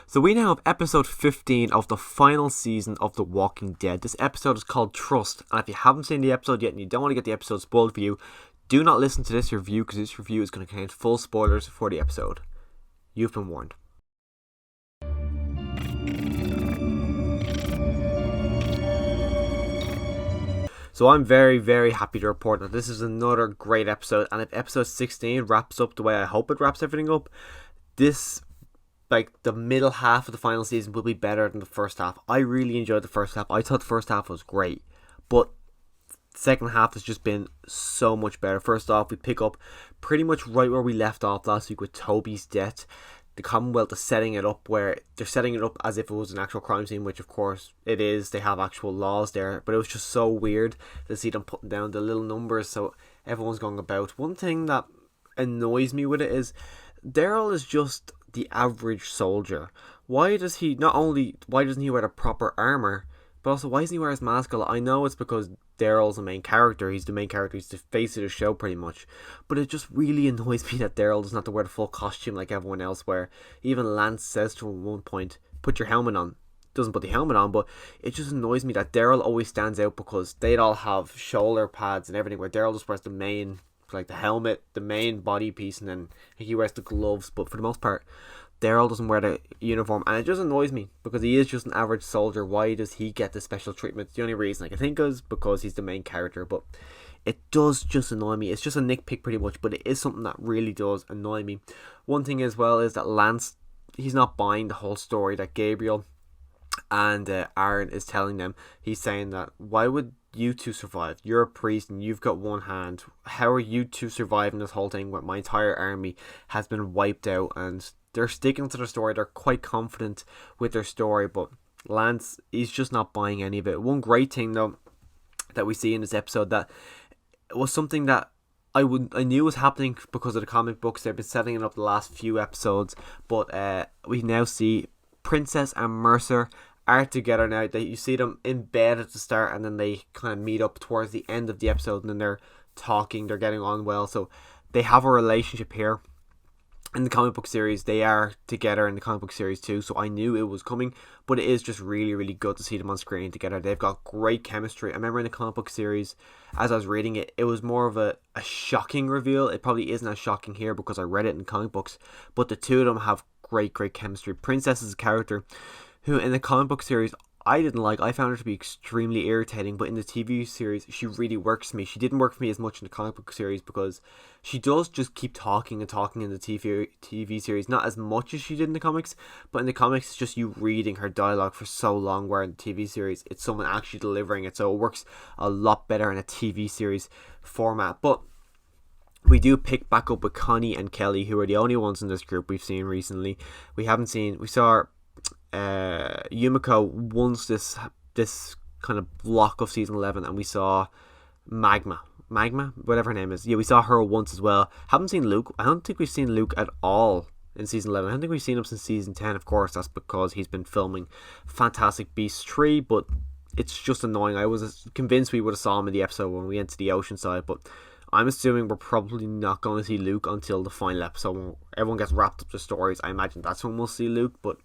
So we now have episode 15 of the final season of The Walking Dead. This episode is called Trust, and if you haven't seen the episode yet and you don't want to get the episode spoiled for you, do not listen to this review because this review is going to contain full spoilers for the episode. You've been warned. So I'm very, very happy to report that this is another great episode, and if episode 16 wraps up the way I hope it wraps everything up, this, like, the middle half of the final season will be better than the first half. I really enjoyed the first half. I thought the first half was great, but the second half has just been so much better. First off, we pick up pretty much right where we left off last week with Toby's death. The Commonwealth is setting it up where they're setting it up as if it was an actual crime scene, which of course it is. They have actual laws there, but it was just so weird to see them putting down the little numbers so everyone's going about. One thing that annoys me with it is Daryl is just the average soldier. Why doesn't he wear the proper armor, but also why doesn't he wear his mask a lot? I know it's because Daryl's the main character. He's the main character. He's the face of the show pretty much. But it just really annoys me that Daryl doesn't have to wear the full costume like everyone else, where even Lance says to him at one point, put your helmet on. Doesn't put the helmet on, but it just annoys me that Daryl always stands out because they'd all have shoulder pads and everything, where Daryl just wears the main, like the helmet, the main body piece, and then he wears the gloves. But for the most part, Daryl doesn't wear the uniform, and it just annoys me because he is just an average soldier. Why does he get the special treatment? It's the only reason I can think of is because he's the main character, but it does just annoy me. It's just a nitpick pretty much, but it is something that really does annoy me. One thing as well is that Lance, he's not buying the whole story that Gabriel and Aaron is telling them. He's saying that, why would you two survive? You're a priest and you've got one hand. How are you two surviving this whole thing where my entire army has been wiped out? And they're sticking to their story. They're quite confident with their story, but Lance, he's just not buying any of it. One great thing though that we see in this episode that was something that I knew was happening because of the comic books. They've been setting it up the last few episodes, but we now see Princess and Mercer are together now. That you see them in bed at the start, and then they kind of meet up towards the end of the episode, and then they're talking, they're getting on well, so they have a relationship here. In the comic book series, they are together in the comic book series too, so I knew it was coming, but it is just really, really good to see them on screen together. They've got great chemistry. I remember in the comic book series, as I was reading it, it was more of a shocking reveal. It probably isn't as shocking here because I read it in comic books, but the two of them have great chemistry. Princess is a character who in the comic book series I didn't like. I found her to be extremely irritating, but in the TV series she really works for me. She didn't work for me as much in the comic book series because she does just keep talking and talking in the TV series, not as much as she did in the comics, but in the comics it's just you reading her dialogue for so long, where in the TV series it's someone actually delivering it, so it works a lot better in a TV series format. But we do pick back up with Connie and Kelly, who are the only ones in this group we've seen recently. We saw Yumiko once this kind of block of season 11, and we saw Magma, whatever her name is. Yeah, we saw her once as well. Haven't seen Luke. I don't think we've seen Luke at all in season 11. I don't think we've seen him since season 10. Of course, that's because he's been filming Fantastic Beasts 3, but it's just annoying. I was convinced we would have saw him in the episode when we went to the ocean side, but I'm assuming we're probably not going to see Luke until the final episode when everyone gets wrapped up the stories. I imagine that's when we'll see Luke, but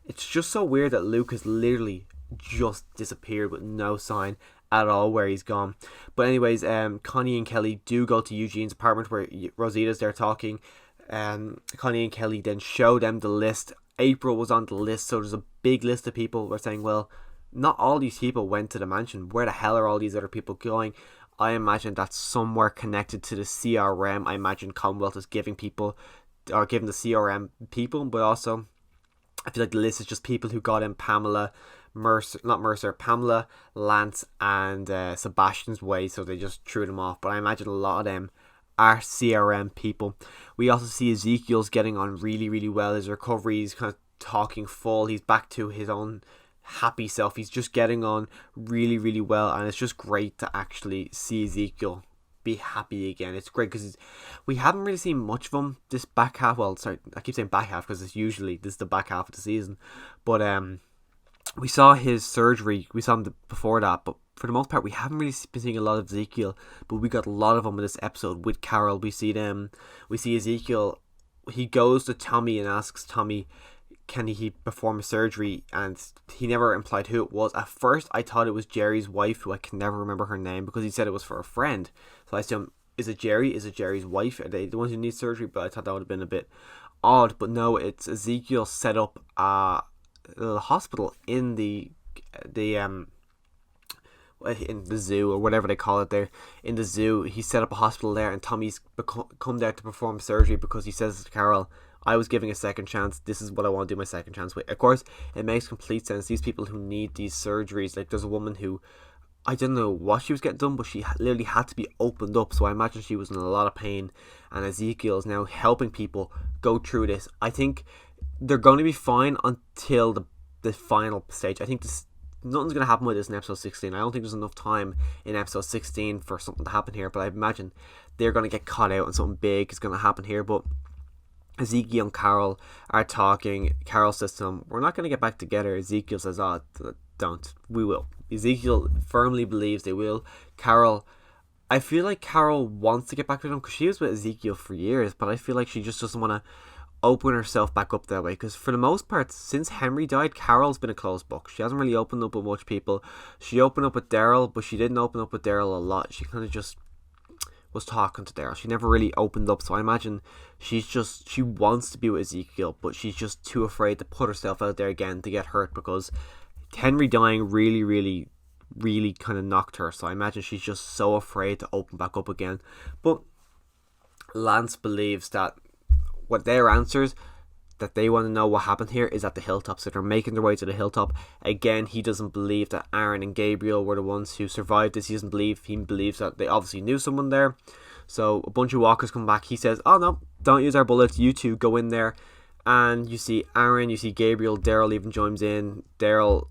it's just so weird that Luke has literally just disappeared with no sign at all where he's gone. But anyways, Connie and Kelly do go to Eugene's apartment where Rosita's there talking. Connie and Kelly then show them the list. April was on the list, so there's a big list of people. We're saying, well, not all these people went to the mansion. Where the hell are all these other people going? I imagine that's somewhere connected to the CRM. I imagine Commonwealth is giving the CRM people, but also I feel like the list is just people who got in Pamela, Lance, and Sebastian's way, so they just threw them off. But I imagine a lot of them are CRM people. We also see Ezekiel's getting on really, really well. His recovery, he's kind of talking full. He's back to his own happy self. He's just getting on really, really well, and it's just great to actually see Ezekiel be happy again. It's great because we haven't really seen much of him this back half. Well, sorry, I keep saying back half because this is the back half of the season, but we saw his surgery, we saw him before that, but for the most part we haven't really been seeing a lot of Ezekiel. But we got a lot of him in this episode with Carol. We see Ezekiel, he goes to Tommy and asks Tommy, can he perform a surgery, and he never implied who it was. At first I thought it was Jerry's wife, who I can never remember her name, because he said it was for a friend. So I assume, is it Jerry? Is it Jerry's wife? Are they the ones who need surgery? But I thought that would have been a bit odd. But no, it's Ezekiel set up a little hospital in the in the zoo, or whatever they call it there, in the zoo. He set up a hospital there, and Tommy's come there to perform surgery, because he says to Carol, I was giving a second chance, this is what I want to do my second chance with. Of course, it makes complete sense. These people who need these surgeries, like there's a woman who, I don't know what she was getting done, but she literally had to be opened up, so I imagine she was in a lot of pain, and Ezekiel is now helping people go through this. I think they're going to be fine until the final stage. I think nothing's going to happen with this in episode 16. I don't think there's enough time in episode 16 for something to happen here, but I imagine they're going to get caught out and something big is going to happen here. But Ezekiel and Carol are talking. Carol says to him, we're not going to get back together. Ezekiel says, oh, don't. We will. Ezekiel firmly believes they will. Carol, I feel like Carol wants to get back with him, because she was with Ezekiel for years, but I feel like she just doesn't want to open herself back up that way, because for the most part, since Henry died, Carol's been a closed book. She hasn't really opened up with much people. She opened up with Daryl, but she didn't open up with Daryl a lot. She kind of just was talking to Daryl. She never really opened up, so I imagine she wants to be with Ezekiel, but she's just too afraid to put herself out there again to get hurt, because Henry dying really, really, really kind of knocked her. So I imagine she's just so afraid to open back up again. But Lance believes that what their answers that they want to know what happened here is at the hilltop. So they're making their way to the hilltop. Again, he doesn't believe that Aaron and Gabriel were the ones who survived this. He believes that they obviously knew someone there. So a bunch of walkers come back. He says, oh no, don't use our bullets. You two go in there. And you see Aaron, you see Gabriel, Daryl even joins in. Daryl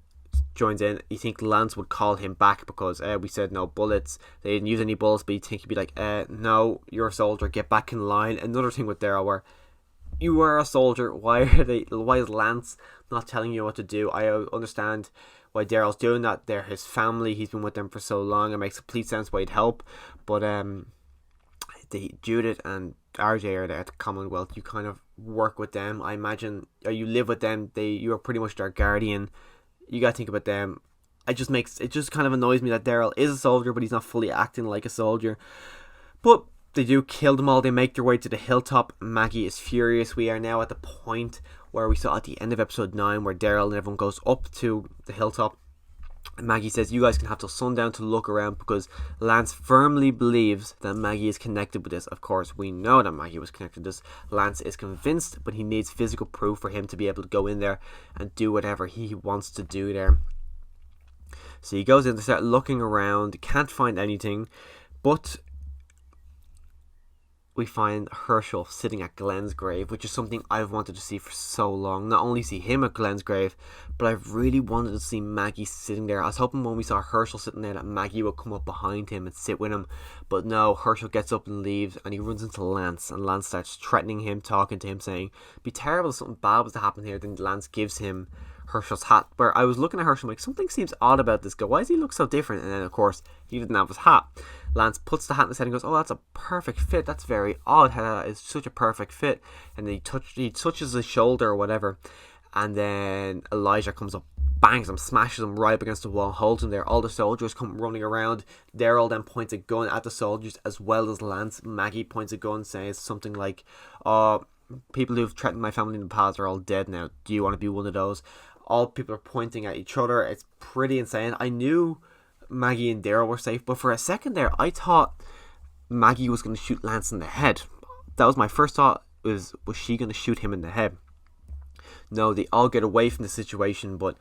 joins in. You think Lance would call him back, because we said no bullets. They didn't use any bullets, but you think he'd be like, no, you're a soldier, get back in line. Another thing with Daryl, where you are a soldier, why is Lance not telling you what to do? I understand why Daryl's doing that. They're his family, he's been with them for so long, it makes complete sense why he'd help. But Judith and RJ are there at the Commonwealth. You kind of work with them, I imagine, or you live with them. You are pretty much their guardian. You gotta think about them. It just kind of annoys me that Daryl is a soldier, but he's not fully acting like a soldier. But they do kill them all. They make their way to the hilltop. Maggie is furious. We are now at the point where we saw at the end of episode 9, where Daryl and everyone goes up to the hilltop. Maggie says, you guys can have till sundown to look around, because Lance firmly believes that Maggie is connected with this. Of course, we know that Maggie was connected to this. Lance is convinced, but he needs physical proof for him to be able to go in there and do whatever he wants to do there. So he goes in to start looking around, can't find anything, but we find Herschel sitting at Glenn's grave, which is something I've wanted to see for so long. Not only see him at Glenn's grave, but I've really wanted to see Maggie sitting there. I was hoping when we saw Herschel sitting there that Maggie would come up behind him and sit with him, but no, Herschel gets up and leaves, and he runs into Lance, and Lance starts threatening him, talking to him, saying, it'd be terrible if something bad was to happen here. Then Lance gives him Herschel's hat, where I was looking at Herschel like, something seems odd about this guy, why does he look so different? And then of course he didn't have his hat. Lance puts the hat in his head and goes, oh, that's a perfect fit, that's very odd, it's such a perfect fit. And then he touches his shoulder or whatever, and then Elijah comes up, bangs him, smashes him right up against the wall, holds him there. All the soldiers come running around. Daryl then points a gun at the soldiers as well as Lance. Maggie points a gun, says something like, oh, people who've threatened my family in the past are all dead now, do you want to be one of those? All people are pointing at each other. It's pretty insane. I knew Maggie and Daryl were safe, but for a second there I thought Maggie was going to shoot Lance in the head. That was my first thought, was she going to shoot him in the head? No, they all get away from the situation, but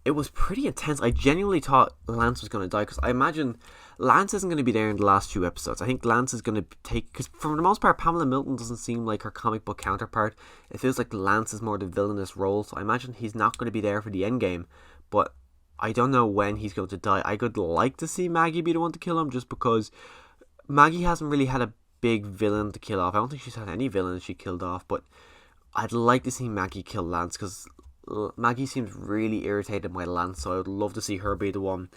it was pretty intense. I genuinely thought Lance was going to die, because I imagine Lance isn't going to be there in the last few episodes. I think Lance is going to take, because for the most part Pamela Milton doesn't seem like her comic book counterpart. It feels like Lance is more the villainous role, so I imagine he's not going to be there for the end game. But I don't know when he's going to die. I could like to see Maggie be the one to kill him, just because Maggie hasn't really had a big villain to kill off. I don't think she's had any villains she killed off, but I'd like to see Maggie kill Lance, because Maggie seems really irritated by Lance, so I would love to see her be the one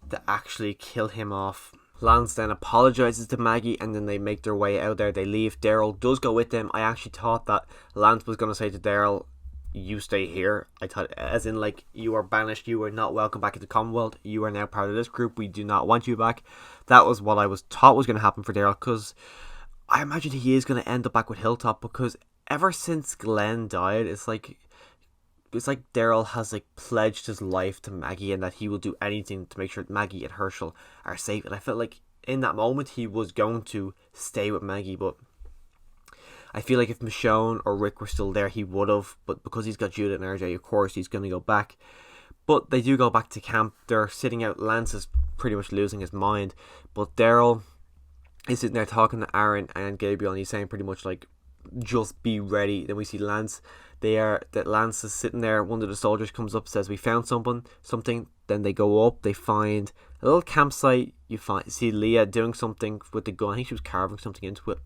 to actually kill him off. Lance then apologizes to Maggie, and then they make their way out there. They leave. Daryl does go with them. I actually thought that Lance was going to say to Daryl, you stay here. I thought, as in, like, you are banished, you are not welcome back in the Commonwealth, you are now part of this group, we do not want you back. That was what I was thought was going to happen for Daryl, because I imagine he is going to end up back with Hilltop, because ever since Glenn died, it's like Daryl has, like, pledged his life to Maggie, and that he will do anything to make sure that Maggie and Herschel are safe. And I felt like in that moment he was going to stay with Maggie, but I feel like if Michonne or Rick were still there, he would have. But because he's got Judith and RJ, of course, he's going to go back. But they do go back to camp. They're sitting out. Lance is pretty much losing his mind. But Daryl is sitting there talking to Aaron and Gabriel, and he's saying pretty much like, just be ready. Then we see Lance. Lance is sitting there. One of the soldiers comes up, says, we found something. Then they go up. They find a little campsite. You see Leah doing something with the gun. I think she was carving something into it.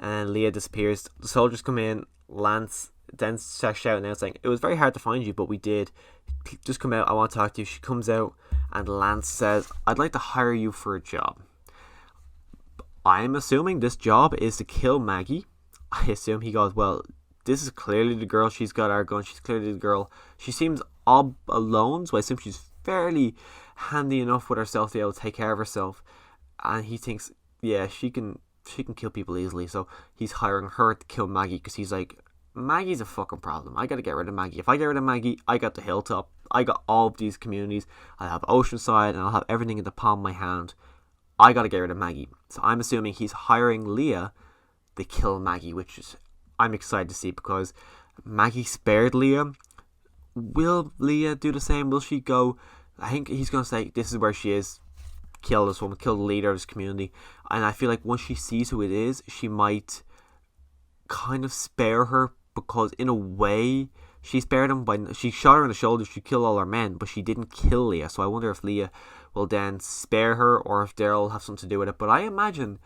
And Leah disappears. The soldiers come in. Lance then starts shouting out, saying, it was very hard to find you, but we did. Just come out. I want to talk to you. She comes out, and Lance says, I'd like to hire you for a job. I'm assuming this job is to kill Maggie. I assume he goes, well, this is clearly the girl. She's got our gun. She's clearly the girl. She seems alone, so I assume she's fairly handy enough with herself to be able to take care of herself. And he thinks, yeah, she can kill people easily, so he's hiring her to kill Maggie, because he's like, Maggie's a fucking problem. I gotta get rid of Maggie. If I get rid of Maggie, I got the Hilltop. I got all of these communities. I'll have Oceanside, and I'll have everything in the palm of my hand. I gotta get rid of Maggie. So I'm assuming he's hiring Leah to kill Maggie, which is, I'm excited to see, because Maggie spared Leah. Will Leah do the same? Will she go? I think he's gonna say, this is where she is. Kill this woman, kill the leader of this community. And I feel like once she sees who it is, she might kind of spare her, because in a way she spared him she shot her in the shoulder, she killed all her men, but she didn't kill Leah. So I wonder if Leah will then spare her, or if Daryl will have something to do with it. But I imagine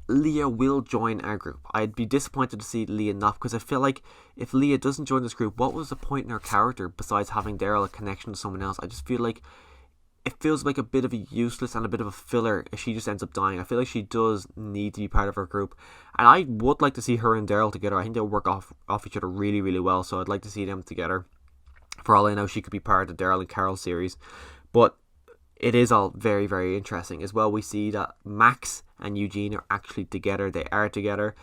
Leah will join our group. I'd be disappointed to see Leah not, because I feel like if Leah doesn't join this group, what was the point in her character besides having Daryl a connection to someone else? I just feel like it feels like a bit of a useless and a bit of a filler if she just ends up dying. I feel like she does need to be part of our group, and I would like to see her and Daryl together. I think they'll work off each other really, really well, so I'd like to see them together. For all I know, she could be part of the Daryl and Carol series, but it is all very, very interesting. As well, we see that Max and Eugene are actually together. They are together.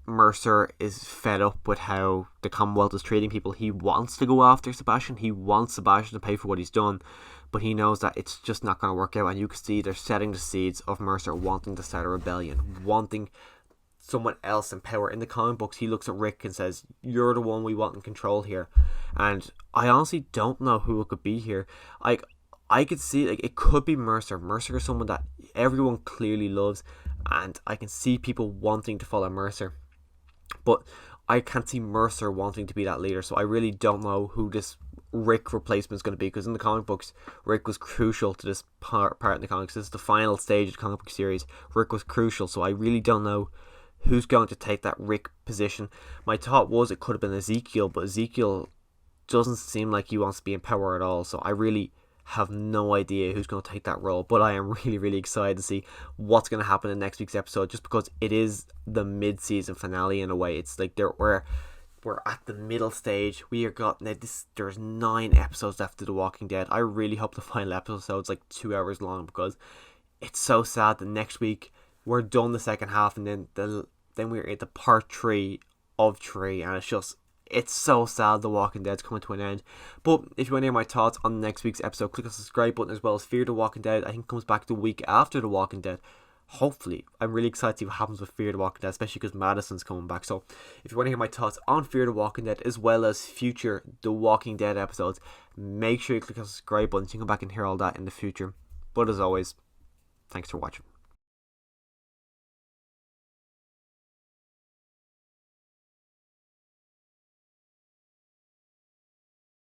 Mercer is fed up with how the Commonwealth is treating people. He wants to go after Sebastian. He wants Sebastian to pay for what he's done, but he knows that it's just not going to work out. And you can see they're setting the seeds of Mercer wanting to start a rebellion, wanting someone else in power. In the comic books, he looks at Rick and says, you're the one we want in control here. And I honestly don't know who it could be here. Like, I could see, like, it could be Mercer. Mercer is someone that everyone clearly loves, and I can see people wanting to follow Mercer. But I can't see Mercer wanting to be that leader, so I really don't know who this Rick replacement is going to be, because in the comic books, Rick was crucial to this part in the comics. This is the final stage of the comic book series. Rick was crucial, so I really don't know who's going to take that Rick position. My thought was it could have been Ezekiel, but Ezekiel doesn't seem like he wants to be in power at all, so I really have no idea who's going to take that role. But I am really, really excited to see what's going to happen in next week's episode, just because it is the mid-season finale in a way. It's like we're at the middle stage. There's 9 episodes left of The Walking Dead. I really hope the final episode's like 2 hours long, because it's so sad that next week we're done the second half, and then we're into part 3 of 3, and it's so sad The Walking Dead's coming to an end. But if you want to hear my thoughts on next week's episode, click on the subscribe button, as well as Fear the Walking Dead. I think comes back the week after The Walking Dead. Hopefully. I'm really excited to see what happens with Fear the Walking Dead, especially because Madison's coming back. So if you want to hear my thoughts on Fear the Walking Dead, as well as future The Walking Dead episodes, make sure you click on the subscribe button so you can come back and hear all that in the future. But as always, thanks for watching.